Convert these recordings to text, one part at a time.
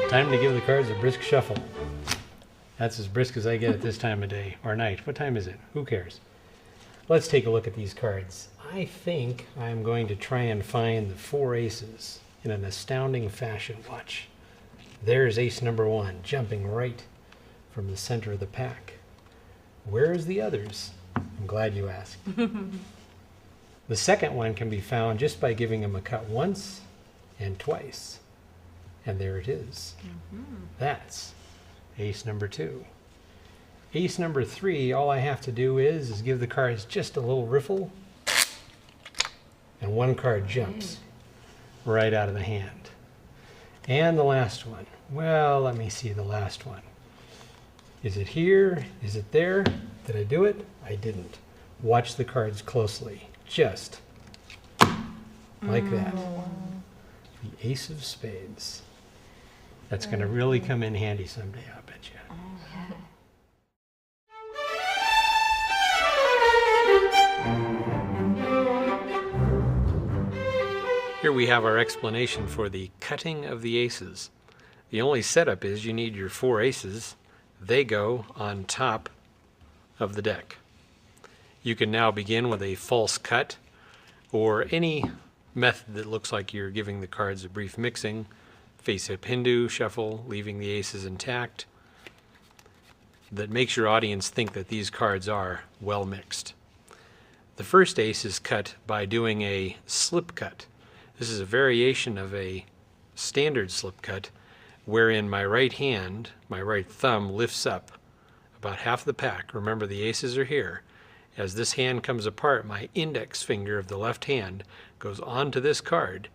Time to give the cards a brisk shuffle. That's as brisk as I get at this time of day or night. What time is it? Who cares? Let's take a look at these cards. I think I'm going to try and find the 4 aces in an astounding fashion. Watch. There's ace number 1, jumping right from the center of the pack. Where's the others? I'm glad you asked. The second one can be found just by giving him a cut once and twice. And there it is. That's ace number 2. Ace number 3, all I have to do is give the cards just a little riffle, and 1 card jumps right out of the hand. And the last one. Well, let me see the last one. Is it here? Is it there? Did I do it? I didn't. Watch the cards closely. Just like that. The ace of spades. That's going to really come in handy someday, I bet you. Here we have our explanation for the cutting of the aces. The only setup is you need your 4 aces. They go on top of the deck. You can now begin with a false cut or any method that looks like you're giving the cards a brief mixing. Face-up Hindu, shuffle, leaving the aces intact. That makes your audience think that these cards are well mixed. The first ace is cut by doing a slip cut. This is a variation of a standard slip cut wherein my right hand, my right thumb, lifts up about half the pack. Remember, the aces are here. As this hand comes apart, my index finger of the left hand goes onto this card,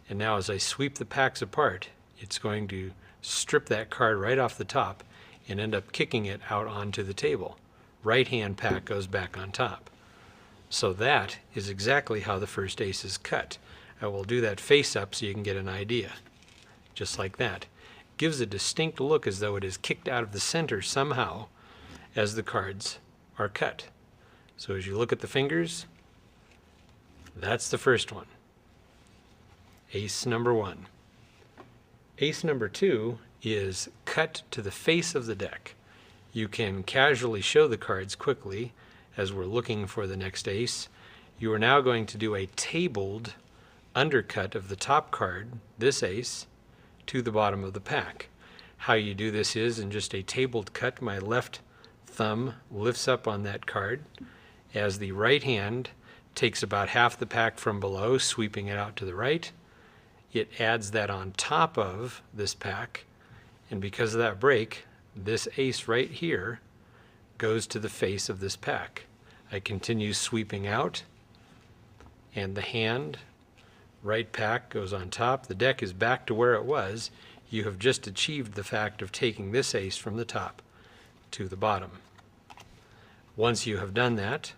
and now as I sweep the packs apart, it's going to strip that card right off the top and end up kicking it out onto the table. Right hand pack goes back on top. So that is exactly how the first ace is cut. I will do that face up so you can get an idea. Just like that. Gives a distinct look as though it is kicked out of the center somehow as the cards are cut. So as you look at the fingers, that's the first one. Ace number 1. Ace number 2 is cut to the face of the deck. You can casually show the cards quickly as we're looking for the next ace. You are now going to do a tabled undercut of the top card, this ace, to the bottom of the pack. How you do this is in just a tabled cut, my left thumb lifts up on that card as the right hand takes about half the pack from below, sweeping it out to the right. It adds that on top of this pack, and because of that break, this ace right here goes to the face of this pack. I continue sweeping out, and the hand, right pack, goes on top. The deck is back to where it was. You have just achieved the fact of taking this ace from the top to the bottom. Once you have done that,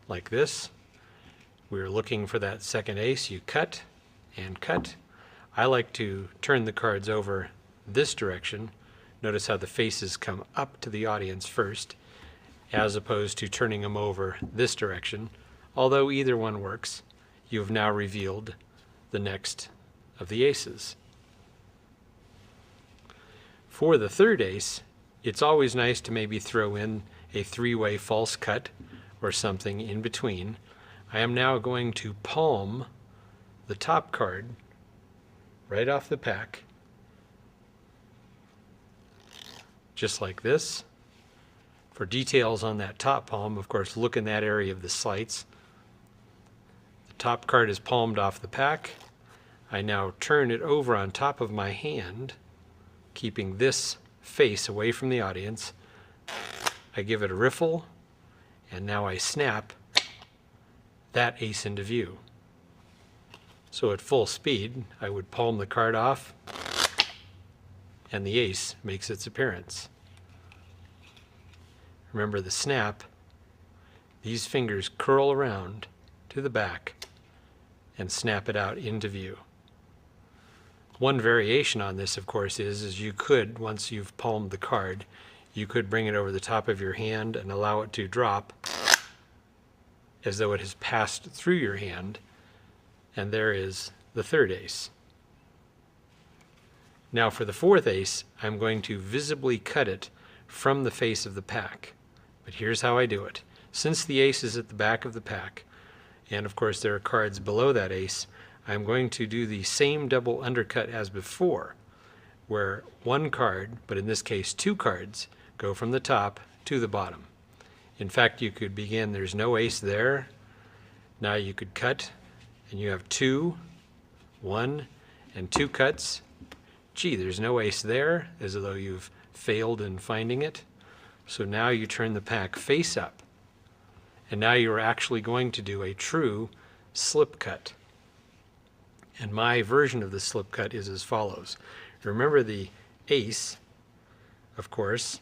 like this, we're looking for that second ace. You cut and cut. I like to turn the cards over this direction. Notice how the faces come up to the audience first, as opposed to turning them over this direction. Although either one works, you have now revealed the next of the aces. For the third ace, it's always nice to maybe throw in a 3-way false cut or something in between. I am now going to palm the top card right off the pack, just like this. For details on that top palm, of course, look in that area of the slights. The top card is palmed off the pack. I now turn it over on top of my hand, keeping this face away from the audience. I give it a riffle, and now I snap that ace into view. So at full speed, I would palm the card off, and the ace makes its appearance. Remember the snap, these fingers curl around to the back and snap it out into view. One variation on this, of course, is you could, once you've palmed the card, you could bring it over the top of your hand and allow it to drop as though it has passed through your hand, and there is the third ace. Now for the fourth ace, I'm going to visibly cut it from the face of the pack. But here's how I do it. Since the ace is at the back of the pack, and of course there are cards below that ace, I'm going to do the same double undercut as before, where one card, but in this case 2 cards, go from the top to the bottom. In fact, you could begin, there's no ace there. Now you could cut, and you have 2, 1, and 2 cuts. Gee, there's no ace there, as though you've failed in finding it. So now you turn the pack face up, and now you're actually going to do a true slip cut. And my version of the slip cut is as follows. Remember, the ace, of course,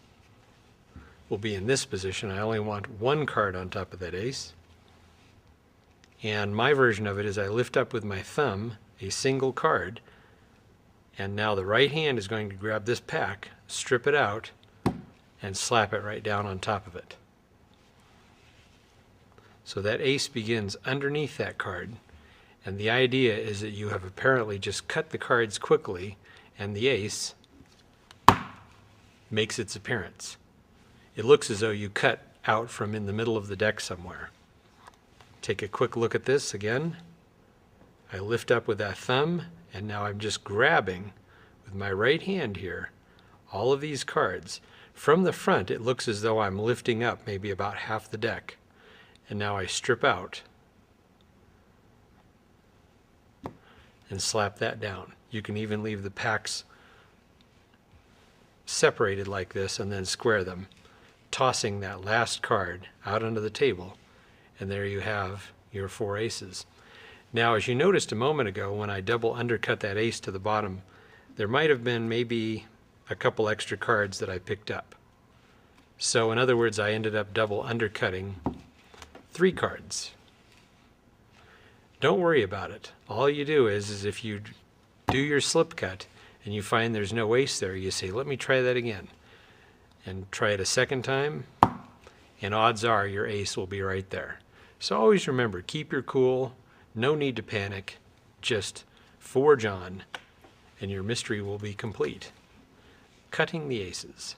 will be in this position. I only want 1 card on top of that ace. And my version of it is I lift up with my thumb a single card, and now the right hand is going to grab this pack, strip it out, and slap it right down on top of it. So that ace begins underneath that card, and the idea is that you have apparently just cut the cards quickly, and the ace makes its appearance. It looks as though you cut out from in the middle of the deck somewhere. Take a quick look at this again. I lift up with that thumb, and now I'm just grabbing with my right hand here all of these cards. From the front, it looks as though I'm lifting up maybe about half the deck. And now I strip out and slap that down. You can even leave the packs separated like this and then square them, tossing that last card out onto the table, and there you have your 4 aces. Now, as you noticed a moment ago, when I double undercut that ace to the bottom, there might have been maybe a couple extra cards that I picked up. So in other words, I ended up double undercutting 3 cards. Don't worry about it. All you do is if you do your slip cut and you find there's no ace there, you say, let me try that again. And try it a second time, and odds are your ace will be right there. So always remember, keep your cool, no need to panic, just forge on, and your mystery will be complete. Cutting the aces.